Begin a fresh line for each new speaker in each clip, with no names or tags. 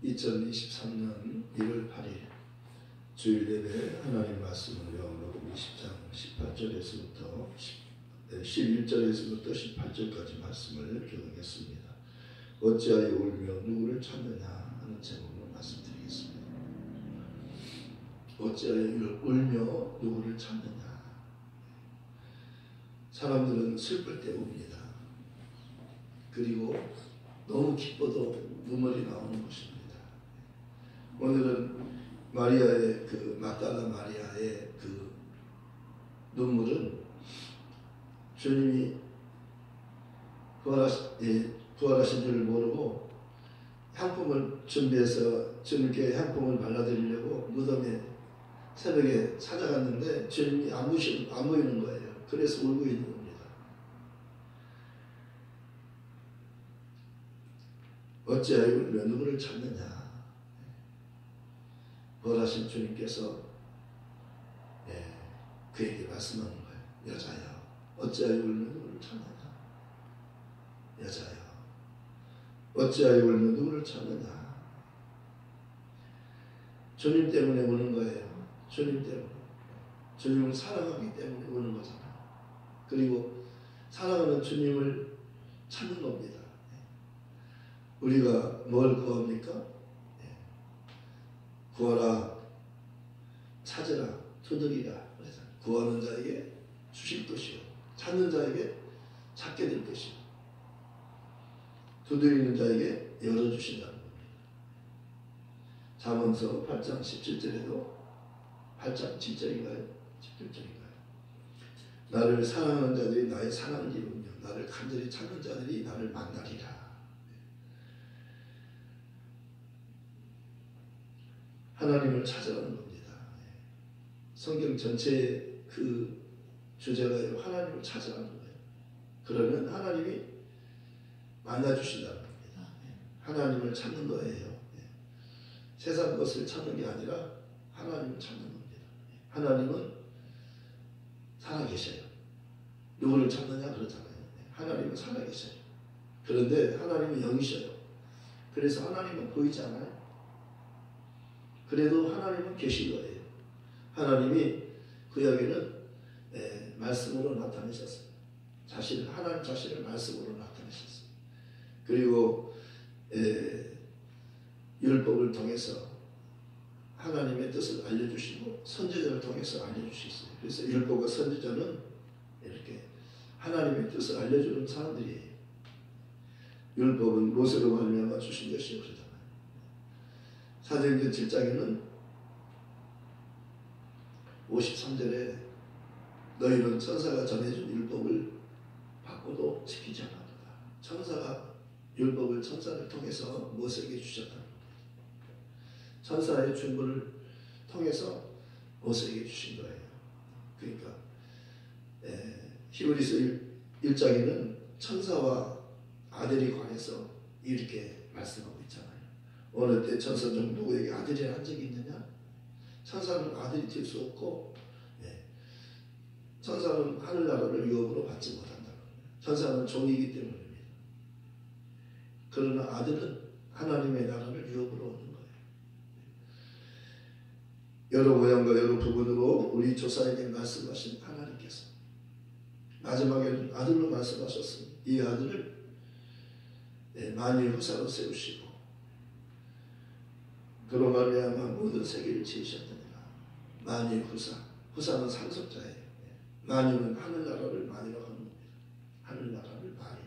2023년 1월 8일 주일 예배 하나님 말씀을 요한복음 20장 18절에서부터 11절에서부터 18절까지 말씀을 교독했습니다. 어찌하여 울며 누구를 찾느냐 하는 제목으로 말씀드리겠습니다. 어찌하여 울며 누구를 찾느냐. 사람들은 슬플 때 웁니다. 그리고 너무 기뻐도 눈물이 나오는 것입니다. 오늘은 마리아의 막달라 마리아의 눈물은 주님이 부활하신 줄을 모르고 향품을 준비해서 주님께 향품을 발라드리려고 무덤에 새벽에 찾아갔는데 주님이 안 보이는 거예요. 그래서 울고 있는 겁니다. 어찌하여 울며 누구를 찾느냐. 부활하신 주님께서 그에게 말씀하는 거예요. 여자여, 어찌하여 울며 누구를 찾느냐. 여자여, 어찌하여 울며 누구를 찾느냐. 주님 때문에 우는 거예요. 주님 때문에. 주님을 사랑하기 때문에 우는 거잖아요. 그리고 사랑하는 주님을 찾는 겁니다. 우리가 뭘 구합니까? 구하라, 찾으라, 두드리라. 구하는 자에게 주실 것이요, 찾는 자에게 찾게 될 것이요, 두드리는 자에게 열어주신다는 겁니다. 잠언서 8장 17절에도 8장 7절인가요? 17절인가요? 나를 사랑하는 자들이 나의 사랑을 이루며 나를 간절히 찾는 자들이 나를 만나리라. 하나님을 찾아가는 겁니다. 성경 전체의 주제가 하나님을 찾아가는 거예요. 그러면 하나님이 만나주신다는 겁니다. 하나님을 찾는 거예요. 세상 것을 찾는 게 아니라 하나님을 찾는 겁니다. 하나님은 살아계셔요. 누구를 찾느냐 그러잖아요. 하나님은 살아계셔요. 그런데 하나님은 영이셔요. 그래서 하나님은 보이지 않아요. 그래도 하나님은 계신 거예요. 하나님이 구약에는 말씀으로 나타내셨어요. 하나님 자신을 말씀으로 나타내셨어요. 그리고 율법을 통해서 하나님의 뜻을 알려주시고 선지자를 통해서 알려주셨어요. 그래서 율법과 선지자는 이렇게 하나님의 뜻을 알려주는 사람들이에요. 율법은 모세로 말미암아 주신 것이요 그러잖아요. 사도행전 7장에는 53절에 너희는 천사가 전해준 율법을 받고도 지키지 않았다. 천사가 율법을 천사를 통해서 모세에게 주셨다는 겁니다. 천사의 중보를 통해서 모세에게 주신 거예요. 그러니까 히브리서 1장에는 천사와 아들에 관해서 이렇게 말씀하고 있잖아요. 어느 때 천사 중 누구에게 아들이 한 적이 있느냐? 천사는 아들이 될 수 없고 천사는 하늘나라를 유업으로 받지 못한다. 천사는 종이기 때문입니다. 그러나 아들은 하나님의 나라를 유업으로 얻는 거예요. 여러 모양과 여러 부분으로 우리 조상에게 말씀하신 하나님께서 마지막에는 아들로 말씀하셨습니다. 이 아들을 만일 후사로 세우시고 그로 말미암아 모든 세계를 지으셨느니라. 만일 후사는 상속자예요. 만유는 하늘나라를 만유라고 하는 겁니다. 하늘나라를 만유.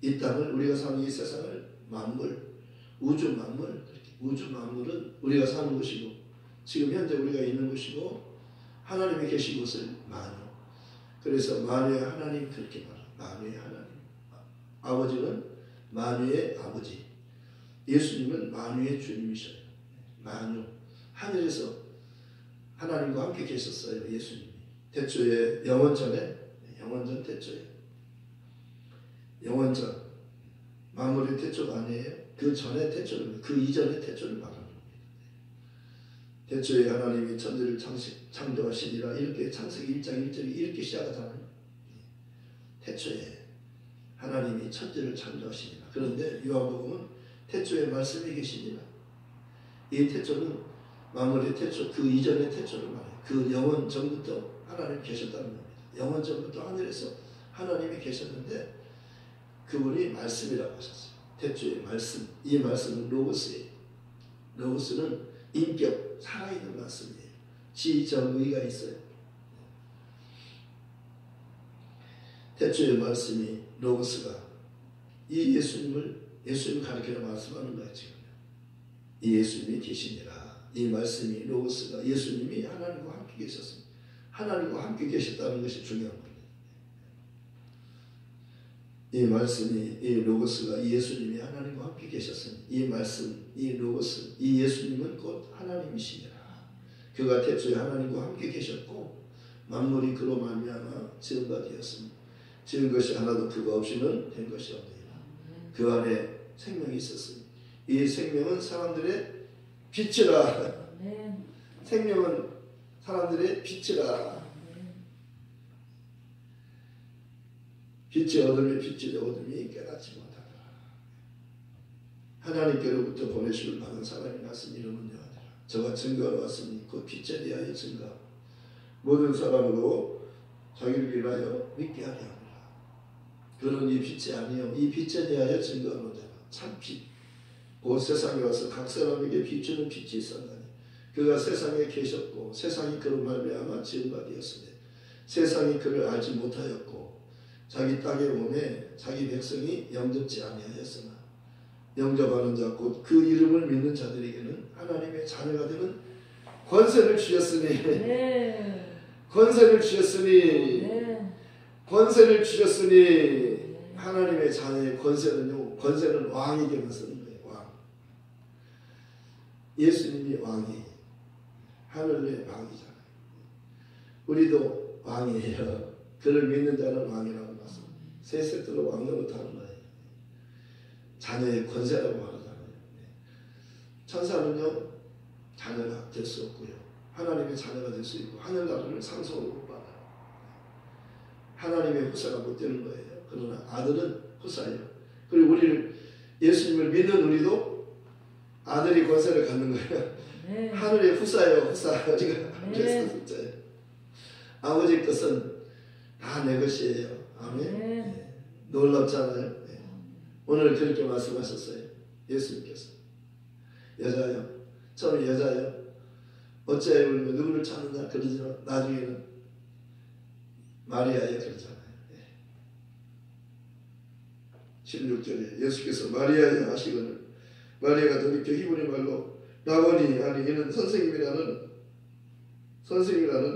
이 땅을 우리가 사는 이 세상을 만물, 우주 만물, 우주 만물은 우리가 사는 곳이고 지금 현재 우리가 있는 곳이고 하나님이 계신 곳을 만유. 그래서 만유의 하나님 그렇게 말합니다. 만유의 하나님. 아버지는 만유의 아버지. 예수님은 만유의 주님이셔요. 만유. 하늘에서 하나님과 함께 계셨어요. 예수님이. 태초에 영원전 태초에 영원전 만물의 태초가 아니에요. 그 전에 태초를, 그 이전의 태초를 말하는 겁니다. 태초에 하나님이 천지를 창조하시니라. 이렇게 창세기 1장 1절이 이렇게 시작하잖아요. 태초에 하나님이 천지를 창조하시니라. 그런데 요한복음은 태초에 말씀이 계시니라. 이 태초는 만물의 태초, 그 이전의 태초를 말해요. 그 영원 전부터 하나님 계셨다는 겁니다. 영원 전부터 하늘에서 하나님이 계셨는데 그분이 말씀이라고 하셨어요. 태초의 말씀. 이 말씀은 로고스예요. 로고스는 인격, 살아있는 말씀이에요. 지정의가 있어요. 태초의 말씀이 로고스가 이 예수님을 가리켜 말씀하는 거예요. 지금 이 예수님이 계시니라. 이 말씀이 로고스가 예수님이 하나님과 함께 계셨습니다. 하나님과 함께 계셨다는 것이 중요한 겁니다. 이 말씀이 이 로고스가 이 예수님이 하나님과 함께 계셨으니 이 말씀, 이 로고스, 이 예수님은 곧 하나님이시니라. 그가 태초에 하나님과 함께 계셨고 만물이 그로 말미암아 지은 바 되었으니 지은 것이 하나도 그가 없이는 된 것이 없느니라. 그 안에 생명이 있었으니 이 생명은 사람들의 빛이라. 생명은 사람들의 빛이라. 빛이 어둠의 빛이되 어둠이 깨닫지 못하더라. 하나님께로부터 보내심을 받은 사람이 났으니 이름은 여호와니라. 저가 증거하러 왔으니 그 빛에 대하여 증거 모든 사람으로 자기를 위하여 믿게 하려 하니라. 그는 이 빛이 아니요 이 빛에 대하여 증거하노라. 참 빛 곧 세상에 와서 각 사람에게 비추는 빛이 있었나니 그가 세상에 계셨고 세상이 그로 말미암아 지은 바 되었으니 세상이 그를 알지 못하였고 자기 땅에 오매 자기 백성이 영접지 아니하였으나 영접하는 자 곧 그 이름을 믿는 자들에게는 하나님의 자녀가 되는 권세를 주셨으니 권세를 주셨으니 권세를 주셨으니 하나님의 자녀의 권세는요 권세는 왕에게만 쓰는 거예요. 왕. 예수님이 왕이에요. 하늘의 왕이잖아요. 우리도 왕이에요. 그를 믿는 자는 왕이라고 말씀합니다. 세 세트로 왕으로 타는 거예요. 자녀의 권세라고 말하잖아요. 천사는요 자녀가 될 수 없고요. 하나님의 자녀가 될 수 있고 하늘나라를 상속으로 못 받아요. 하나님의 후사가 못 되는 거예요. 그러나 아들은 후사예요. 그리고 우리를 예수님을 믿는 우리도 아들이 권세를 갖는 거예요. 하늘의 후사예요. 후사. 우리가 하늘의 후사예요. 아버지 것은 다 내 것이에요. 아멘. 놀랍잖아요. 오늘 그렇게 말씀하셨어요. 예수님께서 여자요. 처음에 여자요. 어찌하여 울며 누구를 찾느냐 그러지만 나중에는 마리아요 그러잖아요. 16절에 예수께서 마리아여 하시거늘 마리아가 돌이켜 히브리 말로 라보니 아니 이는 선생이라는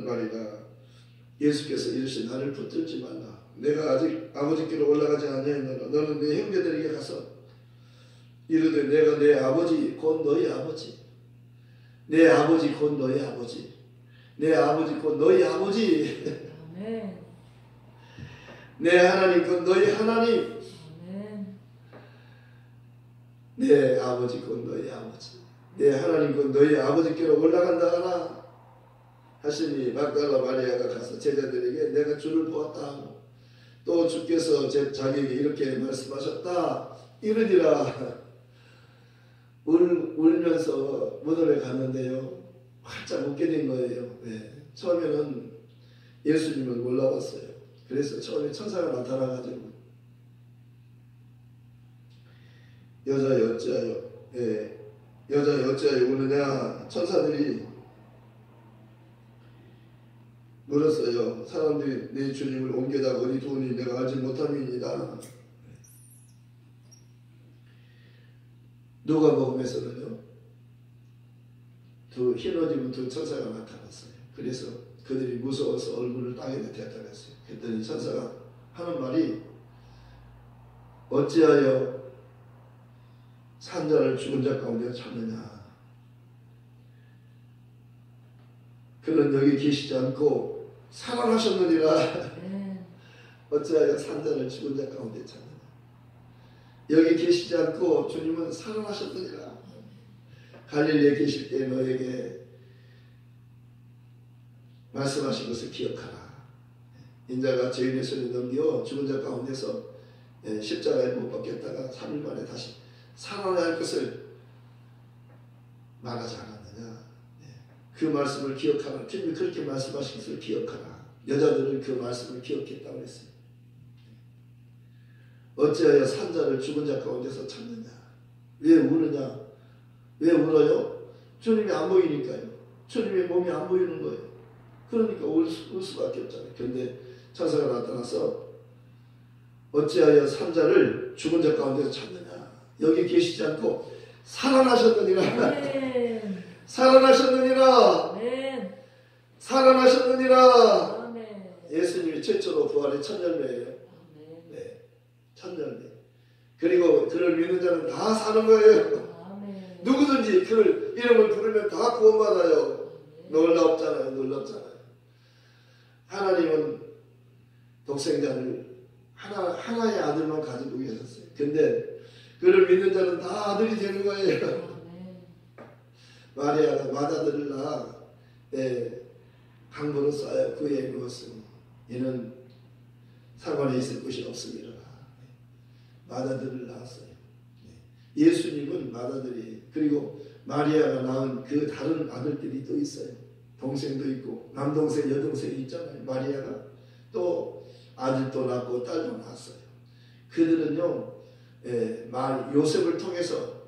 말이다. 예수께서 이르시 나를 붙들지 말라. 내가 아직 아버지께로 올라가지 아니하였노라. 너는 내 형제들에게 가서 이르되 내가 내 아버지 곧 너희 아버지 내 아버지 곧 너희 아버지 내 아버지 곧 너희 아버지 내 하나님 곧 너희 하나님 내 아버지 곧 너희 아버지 내 하나님 곧 너희 아버지께로 올라간다 하나 하시니 막달라 마리아가 가서 제자들에게 내가 주를 보았다 하고 또 주께서 자기에게 이렇게 말씀하셨다 이르니라. 울면서 무덤에 갔는데요 활짝 웃게 된 거예요. 처음에는 예수님을 몰라봤어요. 그래서 처음에 천사가 나타나가지고 여자여 어찌하여 우느냐 천사들이 물었어요. 사람들이 내 주님을 옮겨다 어디 두니 내가 알지 못함이니이다. 누가복음에서는요 두 흰옷 입은 두 천사가 나타났어요. 그래서 그들이 무서워서 얼굴을 땅에 내댔다고 했어요. 그랬더니 천사가 하는 말이 어찌하여 산자를 죽은 자 가운데 찾느냐. 그는 여기 계시지 않고 살아나셨느니라. 어찌하여 산자를 죽은 자 가운데 찾느냐. 여기 계시지 않고 주님은 살아나셨느니라. 갈릴리에 계실 때 너에게 말씀하신 것을 기억하라. 인자가 죄인의 손에 넘겨 죽은 자 가운데서 십자가에 못 박혔다가 3일 만에 다시 살아날 것을 말하지 않았느냐. 그 말씀을 기억하라. 주님이 그렇게 말씀하신 것을 기억하라. 여자들은 그 말씀을 기억했다고 했어요. 어찌하여 산자를 죽은 자 가운데서 찾느냐. 왜 우느냐. 왜 울어요? 주님이 안 보이니까요. 주님의 몸이 안 보이는 거예요. 그러니까 울 수밖에 없잖아요. 그런데 천사가 나타나서 어찌하여 산자를 죽은 자 가운데서 찾느냐. 여기 계시지 않고 살아나셨느니라.
아멘.
살아나셨느니라.
아멘.
살아나셨느니라.
아멘.
예수님이 최초로 부활의 첫 열매예요.
아멘.
네, 첫 열매. 그리고 그를 믿는 자는 다 사는 거예요.
아멘.
누구든지 그를 이름을 부르면 다 구원받아요. 놀랍잖아요. 놀랍잖아요. 하나님은 독생자를 하나의 아들만 가지고 계셨어요. 근데 그를 믿는 자는 다 아들이 되는 거예요.
아멘.
마리아가 맏아들을 강보로 쌓여 그에 누웠으니 이는 상관에 있을 곳이 없습니다. 맏아들을 낳았어요. 예수님은 맏아들이에요. 그리고 마리아가 낳은 그 다른 아들들이 또 있어요. 동생도 있고 남동생 여동생이 있잖아요. 마리아가 또 아들도 낳고 딸도 낳았어요. 그들은요 요셉을 통해서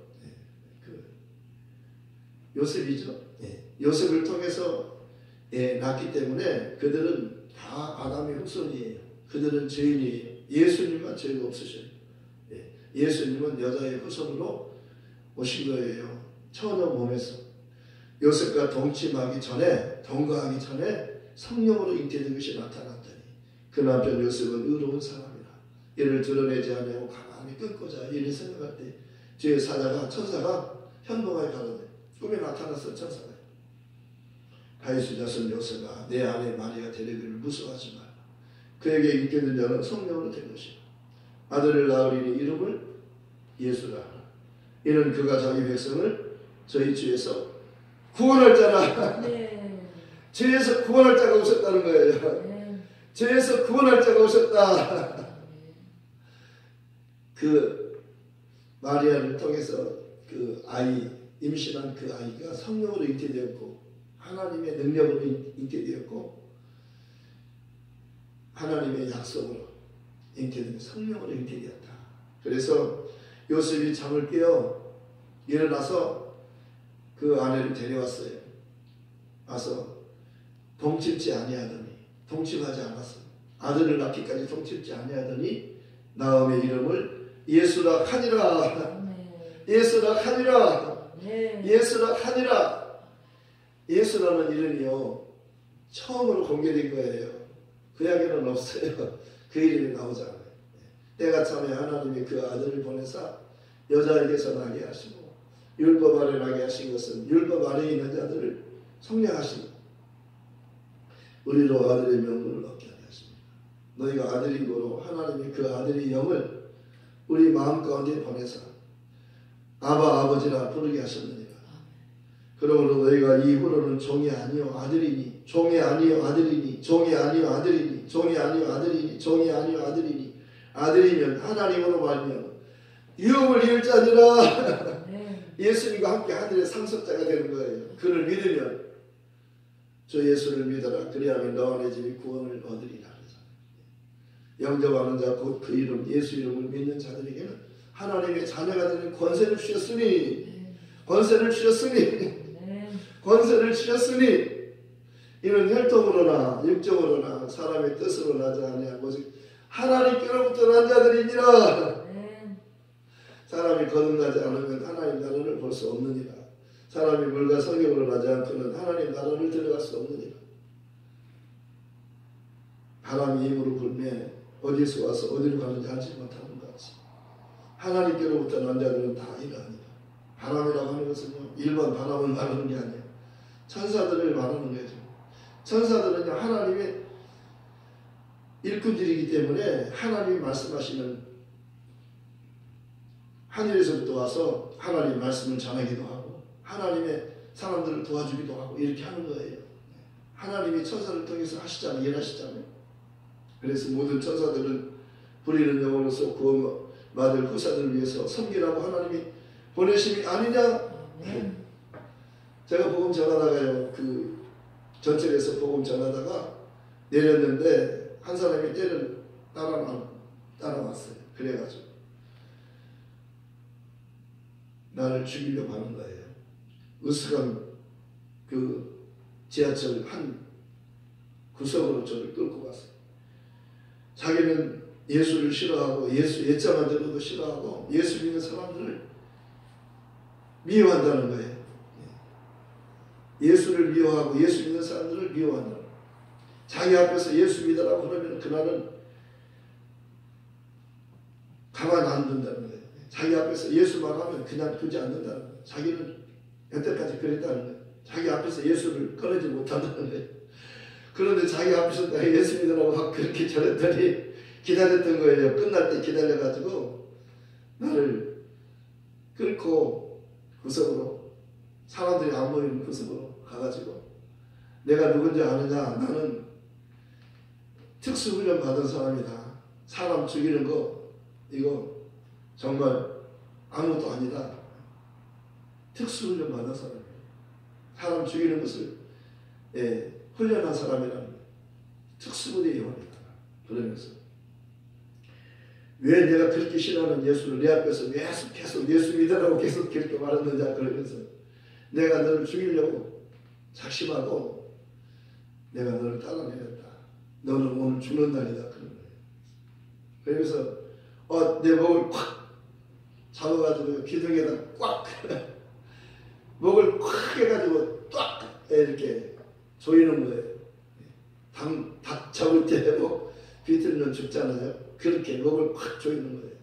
요셉이죠. 요셉을 통해서 낳기 때문에 그들은 다 아담의 후손이에요. 그들은 죄인이에요. 예수님만 죄가 없으셔요. 예수님은 여자의 후손으로 오신 거예요. 처녀 몸에서 요셉과 동침하기 전에 동거하기 전에 성령으로 잉태된 것이 나타났더니 그 남편 요셉은 의로운 사람이라 이를 드러내지 않으려고 가만히 끊고자 이를 생각할 때 주의 사자가 천사가 현몽하에 가로되 꿈에 나타났어. 천사가 다윗의 자손 요셉아 내 아내 마리아 데려기를 무서워하지 말라. 그에게 잉태된 자는 성령으로 된 것이라. 아들을 낳으리니 이름을 예수라 하라. 이는 그가 자기 백성을 저희 주에서 구원할 자라.
네.
죄에서 구원할 자가 오셨다는 거예요.
네.
죄에서 구원할 자가 오셨다.
네.
그 마리아를 통해서 그 아이 임신한 그 아이가 성령으로 잉태되었고 하나님의 능력으로 잉태되었고 하나님의 약속으로 잉태된 성령으로 잉태되었다. 그래서 요셉이 잠을 깨어 일어나서 그 아내를 데려왔어요. 와서 동침지 아니하더니 동침하지 않았어. 아들을 낳기까지 동침지 아니하더니 나음의 이름을 예수라 하니라. 예수라 하니라. 예수라 하니라. 예수라는 이름이요 처음으로 공개된 거예요. 구약에는 없어요. 그 이름이 나오잖아요. 때가 참에 하나님이 그 아들을 보내사 여자에게서 나게 하시고 율법 아래 나게 하신 것은 율법 아래에 있는 자들을 성령하시고 우리로 아들의 명분을 얻게 하게 하십니다. 너희가 아들인 거로 하나님이 그 아들의 영을 우리 마음 가운데 보내사 아바 아버지라 부르게 하셨느니라. 그러므로 너희가 이후로는 종이 아니요 아들이니 종이 아니요 아들이니 종이 아니요 아들이니 종이 아니요 아들이니 종이 아니요 아들이니 아들이면 하나님으로 말미암아 유업을 이을 자니라. 예수님과 함께 하늘의 상속자가 되는 거예요. 그를 믿으면 저 예수를 믿어라. 그리하면 너와 내 집이 구원을 얻으리라. 영접하는 자 곧 그 이름 예수 이름을 믿는 자들에게는 하나님의 자녀가 되는 권세를 주셨으니 권세를 주셨으니 권세를 주셨으니 이는 혈통으로나 육정으로나 사람의 뜻으로 나지 아니하고 오직 하나님께로부터 난 자들이니라. 사람이 거듭나지 않으면 하나님 나라를 볼 수 없느니라. 사람이 물과 성경으로 나지 않고는 하나님 나라를 들어갈 수 없느니라. 바람이 입으로 불매 어디서 와서 어디로 가는지 알지 못하는 것 같이 하나님께로부터 난 자들은 다 이러하니라. 바람이라고 하는 것은요 일반 바람을 말하는 게 아니에요. 천사들을 말하는 거죠. 천사들은요 하나님의 일꾼들이기 때문에 하나님이 말씀하시는 하늘에서부터 와서 하나님의 말씀을 전하기도 하고 하나님의 사람들을 도와주기도 하고 이렇게 하는 거예요. 하나님이 천사를 통해서 하시잖아요. 일하시잖아요. 그래서 모든 천사들은 부리는 영으로서 구원받을 후사들을 위해서 섬기라고 하나님이 보내심이 아니냐. 제가 복음 전하다가요, 그 전철에서 복음 전하다가 내렸는데 한 사람이 때를 따라왔어요. 그래가지고 나를 죽이려고 하는 거예요. 으스간 그 지하철 한 구석으로 저를 끌고 갔어요. 자기는 예수를 싫어하고 예수 예자만 들어도 싫어하고 예수 믿는 사람들을 미워한다는 거예요. 예수를 미워하고 예수 믿는 사람들을 미워한다는 거예요. 자기 앞에서 예수 믿으라고 그러면 그날은 가만 안 둔다는 거예요. 자기 앞에서 예수 말하면 그냥 두지 않는다는 거예요. 자기는 여태까지 그랬다는 거예요. 자기 앞에서 예수를 꺼내지 못한다는 거예요. 그런데 자기 앞에서 내가 예수 믿으라고 막 그렇게 저랬더니 기다렸던 거예요. 끝날 때 기다려가지고 나를 끌고 구석으로, 사람들이 안 모이는 구석으로 가가지고 내가 누군지 아느냐? 나는 특수훈련 받은 사람이다. 사람 죽이는 거 이거 정말 아무것도 아니다. 특수훈련 받은 사람이에요. 사람 죽이는 것을 훈련한 사람이라는 거예요. 특수부대 요원이다. 그러면서 왜 내가 그렇게 싫어하는 예수를 내 앞에서 계속 예수 믿으라고 계속 그렇게 말했느냐 그러면서 내가 너를 죽이려고 작심하고 내가 너를 따라내렸다. 너는 오늘 죽는 날이다. 그런 거예요. 그러면서 내 목을 콱 잡아가지고 기둥에다 꽉 목을 콱 해가지고 딱 이렇게 조이는 거예요. 닭 잡을 때 목 비틀면 죽잖아요. 그렇게 목을 콱 조이는 거예요.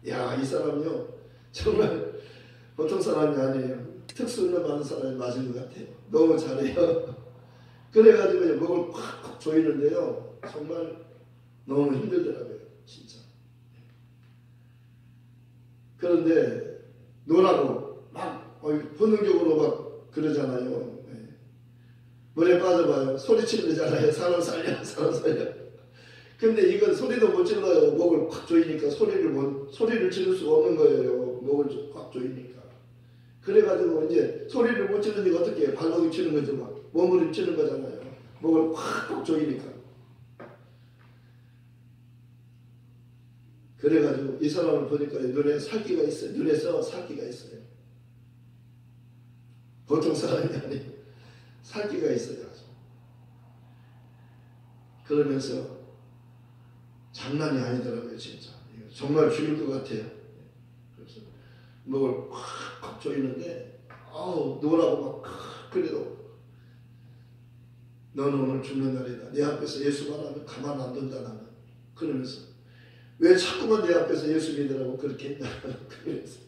야, 이 사람이요 정말 보통 사람이 아니에요. 특수훈련 받은 사람이 맞은 것 같아요. 너무 잘해요. 그래가지고 목을 콱 조이는데요 정말 너무 힘들더라고요. 진짜. 그런데 노라고 막 본능적으로 막 그러잖아요. 물에 빠져봐요. 소리치는 사람 살려. 근데 이건 소리도 못 질러요. 목을 콱 조이니까 소리를 지를 수가 없는 거예요. 목을 콱 조이니까. 그래가지고 이제 소리를 못 지르니까 어떻게 해요? 발목이 치는 거죠. 막 몸을 치는 거잖아요. 목을 콱 조이니까. 그래가지고 이 사람을 보니까 눈에 살기가 있어요. 눈에서 살기가 있어요. 보통 사람이 아니에요. 살기가 있어요. 그러면서 장난이 아니더라고요. 진짜. 정말 죽일 것 같아요. 그래서 목을 콱 조이는데 노라고 막 그래도 너는 오늘 죽는 날이다. 내 앞에서 예수 말하면 가만 안 둔다 나는. 그러면서 왜 자꾸만 내 앞에서 예수 믿으라고 그렇게 했냐. 그래서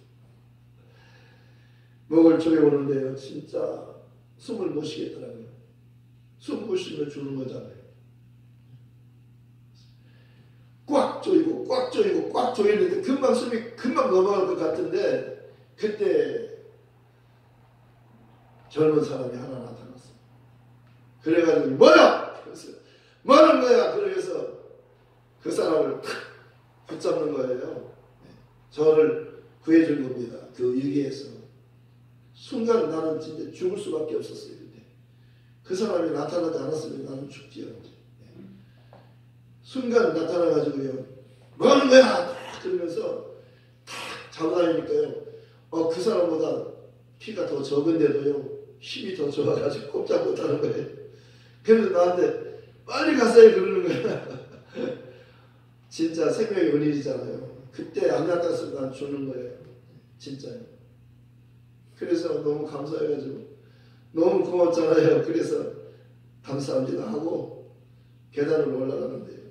목을 조여오는데요. 진짜 숨을 못 쉬겠더라고요. 숨 못 쉬면 죽는 거잖아요. 꽉 조이는데 금방 숨이 금방 넘어갈 것 같은데 그때 젊은 사람이 하나 나타났어요. 그래가지고 뭐야? 그래서 뭐 하는 거야? 그래서 그 사람을 탁 붙잡는 거예요. 저를 구해준 겁니다. 그 위기에서. 순간 나는 진짜 죽을 수밖에 없었어요. 그때. 그 사람이 나타나지 않았으면 나는 죽지요. 순간 나타나가지고요. 뭐 하는 거야? 그러면서 탁 잡아다니니까요. 그 사람보다 키가 더 적은데도요. 힘이 더 좋아가지고 꼼짝 못하는 거예요. 그래서 나한테 빨리 가세요 그러는 거야. 진짜 생명의 은인이잖아요. 그때 안 나타났으면 난 죽는 거예요. 진짜요. 그래서 너무 감사해가지고 너무 고맙잖아요. 그래서 감사합니다 하고 계단을 올라가는데요.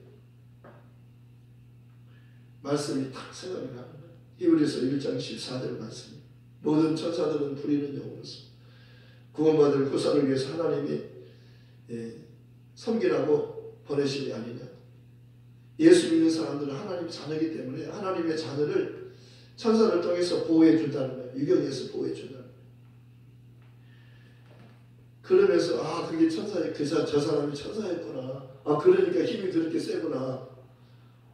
말씀이 탁 생각이 나는 거예요. 히브리서 1장 14절 말씀. 모든 천사들은 부리는 영으로서 구원받을 구사를 위해서 하나님이 섬기라고 보내신 게 아니냐. 예수 믿는 사람들은 하나님의 자녀이기 때문에 하나님의 자녀를 천사를 통해서 보호해 준다는 거예요. 유경에서 보호해 준다는 거예요. 그러면서 그게 천사의 저 사람이 천사였구나. 그러니까 힘이 그렇게 세구나.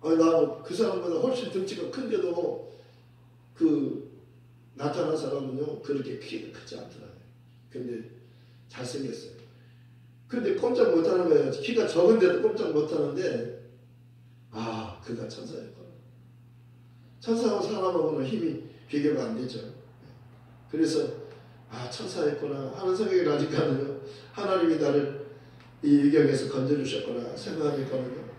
나 그 사람보다 훨씬 덩치가 큰데도 그 나타난 사람은요 그렇게 키가 크지 않더라고요. 근데 잘생겼어요. 근데 꼼짝 못하는 거예요. 키가 적은데도 꼼짝 못하는데 그가 천사였구나. 천사하고 사람하고는 힘이 비교가 안 되죠. 그래서 천사였구나 하는 생각이 나니까는 하나님이 나를 이 위경에서 건져주셨구나 생각하니까는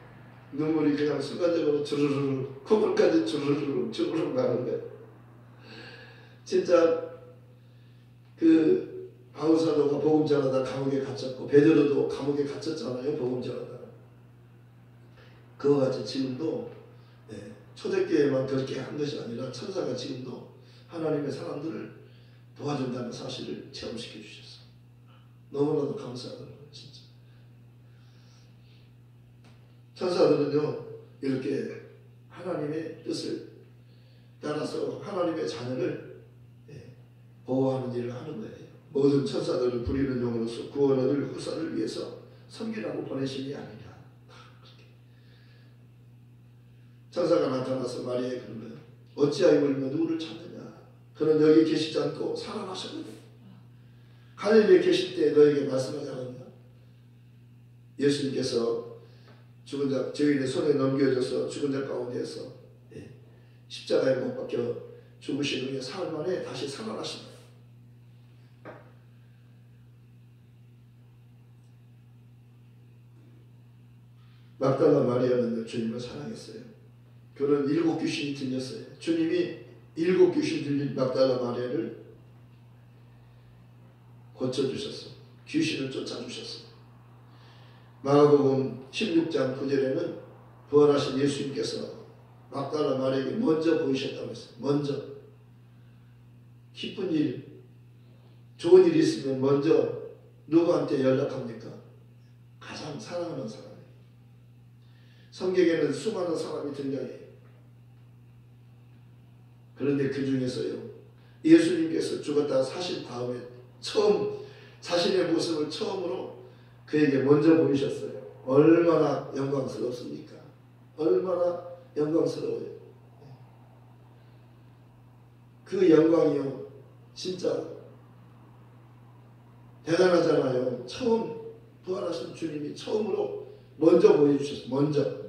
눈물이 그냥 순간적으로 주르르 콧물까지 주르르 가는 거예요. 진짜 그 바울 사도가 복음 전하다 감옥에 갇혔고 베드로도 감옥에 갇혔잖아요. 복음 전하다. 그와 같이 지금도 초대교회만 그렇게 한 것이 아니라 천사가 지금도 하나님의 사람들을 도와준다는 사실을 체험시켜 주셨어. 너무나도 감사하더라고요. 진짜. 천사들은요 이렇게 하나님의 뜻을 따라서 하나님의 자녀를 보호하는 일을 하는 거예요. 모든 천사들을 부리는 용으로서 구원 얻을 후사를 위해서 섬기라고 보내심이 아니냐. 천사가 나타나서 마리아에게 그런 거예요. 어찌하여 울며 누구를 찾느냐. 그는 여기 계시지 않고 살아나셨거든. 갈릴리에 계실 때 너에게 말씀하지 않았냐. 예수님께서 죽은 자 저희의 손에 넘겨져서 죽은 자 가운데에서 십자가에 못 박혀 죽으신 후에 사흘 만에 다시 살아나신다. 막달라 마리아는 주님을 사랑했어요. 그는 7 귀신이 들렸어요. 주님이 7 귀신 들린 막달라 마리아를 고쳐주셨어. 귀신을 쫓아주셨어. 마가복음 16장 9절에는 부활하신 예수님께서 막달라 마리아에게 먼저 보이셨다고 했어요. 먼저. 기쁜 일, 좋은 일이 있으면 먼저 누구한테 연락합니까? 가장 사랑하는 사람. 성경에는 수많은 사람이 등장해요. 그런데 그 중에서요 예수님께서 죽었다 사신 다음에 처음 자신의 모습을 처음으로 그에게 먼저 보이셨어요. 얼마나 영광스럽습니까? 얼마나 영광스러워요. 그 영광이요 진짜 대단하잖아요. 처음 부활하신 주님이 처음으로 먼저 보여주셨어요. 먼저.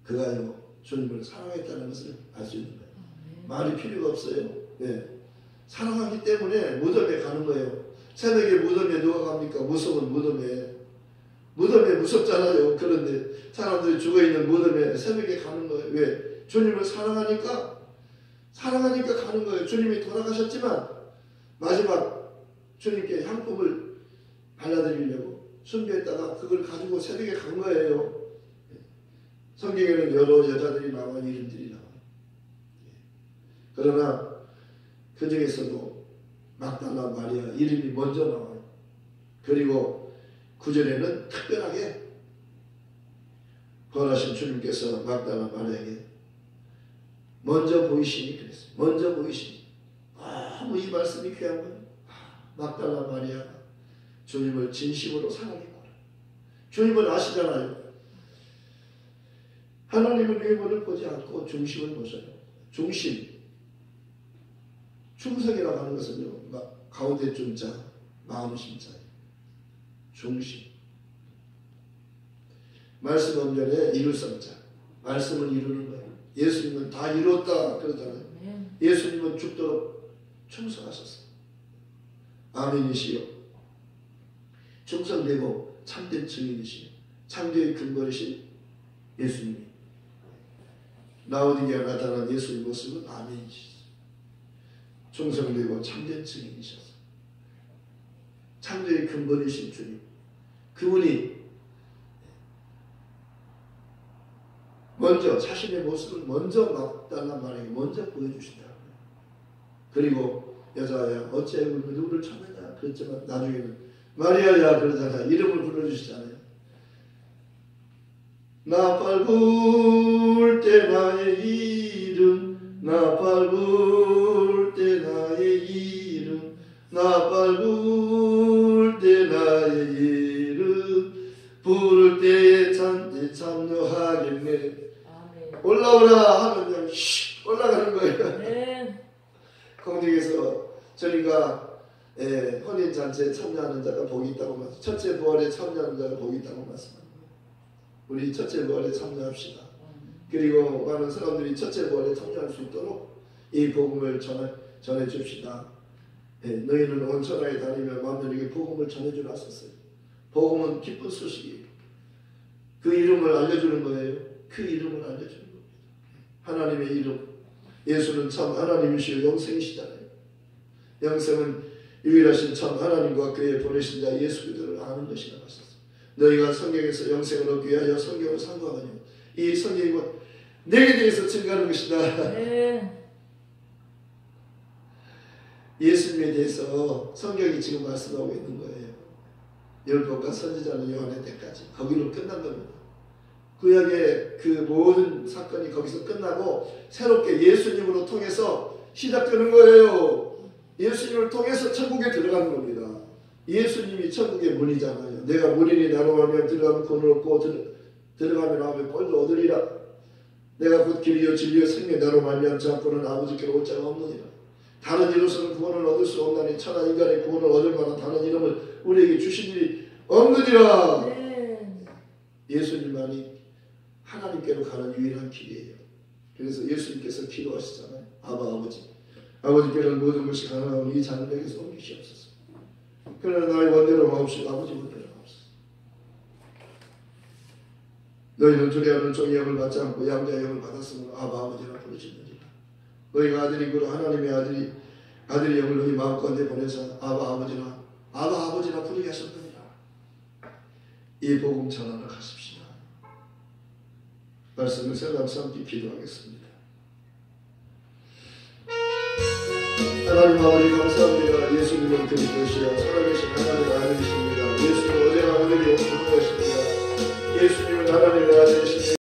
그가요 주님을 사랑했다는 것을 알 수 있는 거예요. 말이 필요가 없어요. 사랑하기 때문에 무덤에 가는 거예요. 새벽에 무덤에 누가 갑니까? 무서운 무덤에. 무덤에 무섭잖아요. 그런데 사람들이 죽어있는 무덤에 새벽에 가는 거예요. 왜? 주님을 사랑하니까 가는 거예요. 주님이 돌아가셨지만 마지막 주님께 향품을 발라드리려고 순교했다가 그걸 가지고 새벽에 간 거예요. 성경에는 여러 여자들이 나와 이름들이 나와요. 그러나 그 중에서도 막달라 마리아 이름이 먼저 나와요. 그리고 9절에는 특별하게 부활하신 주님께서 막달라 마리아에게 먼저 보이시니 그랬어요. 먼저 보이시니. 너무 이 말씀이 귀한 거예요. 막달라 마리아 주님을 진심으로 사랑했구나. 주님을 아시잖아요. 하나님은 외모를 보지 않고 중심을 보셔요. 중심. 충성이라고 하는 것은요. 가운데 중자, 마음 심자예요. 중심. 말씀 엄전에 이룰 성자. 말씀을 이루는 거예요. 예수님은 다 이뤘다 그러잖아요. 예수님은 죽도록 충성하셨어요. 아멘이시요. 충성되고 참된 증인이시요. 창조의 근본이신 예수님이 라오디게에 나타난 예수의 모습은 아멘이시죠. 충성되고 참된 증인이셔서 창조의 근본이신 주님 그분이 먼저 자신의 모습을 먼저 막달라 마리아에게 먼저 보여주신다. 그리고 여자야 어찌하여 누구를 찾느냐 그랬지만 나중에는 마리아야 그러잖아요. 이름을 불러주시잖아요. 나 밟을 때 나의 이름 나 밟을 때 나의 이름 나 밟을 때 나의 이름 부를 때에 참여하겠네. 올라오라 하면 그냥 올라가는 거예요. 공중에서 저희가 혼인잔치에 참여하는 자가 복이 있다고 말씀, 첫째 부활에 참여하는 자가 복이 있다고 말씀합니다. 우리 첫째 부활에 참여합시다. 그리고 많은 사람들이 첫째 부활에 참여할 수 있도록 이 복음을 전해 줍시다. 너희는 온 천하에 다니며 만민에게 복음을 전해주라 하셨어요. 복음은 기쁜 소식이에요. 그 이름을 알려주는 거예요. 그 이름을 알려주는 겁니다. 하나님의 이름. 예수는 참 하나님이시요 영생이시잖아요. 영생은 유일하신 참 하나님과 그의 보내신 자 예수 그리스도를 아는 것이라고 하셨어요. 너희가 성경에서 영생을 얻기 위하여 성경을 상고하거니와 이 성경이 내게 대해서 증거하는 것이다.
네.
예수님에 대해서 성경이 지금 말씀하고 있는 거예요. 율법과 선지자는 요한의 때까지 거기로 끝난 겁니다. 구약의 그 모든 사건이 거기서 끝나고 새롭게 예수님으로 통해서 시작되는 거예요. 예수님을 통해서 천국에 들어가는 겁니다. 예수님이 천국의 문이잖아요. 내가 문이니 나로 말하면 들어가면 구원을 얻고 들어가면 하면 벌도 얻으리라. 내가 곧 길이요 진리요 생명 나로 말미암지 않고는 아버지께로 올 자가 없느니라. 다른 이로서는 구원을 얻을 수 없나니 천하 인간의 구원을 얻을 만한 다른 이름을 우리에게 주신 일이 없느니라.
네.
예수님만이 하나님께로 가는 유일한 길이에요. 그래서 예수님께서 기도하시잖아요. 아버지 아버지께는 모든 것이 가능하오니 이 자녀에게서 옮기시옵소서. 그러나 나의 원대로 마옵시고 아버지 원대로 마옵소서. 너희는 두려워하는 종의 영을 받지 않고 양자의 영을 받았으므로 아버지라 부르짖느니라. 너희가 아들이고 하나님의 아들의 영을 너희 마음가운데 보내서 아버지라 부르게 하셨느니라. 이 복음 전하러 가십시다. 말씀을 생각하면서 함께 기도하겠습니다. 하나님 아버지 감사합니다. 예수님은 그리스도시여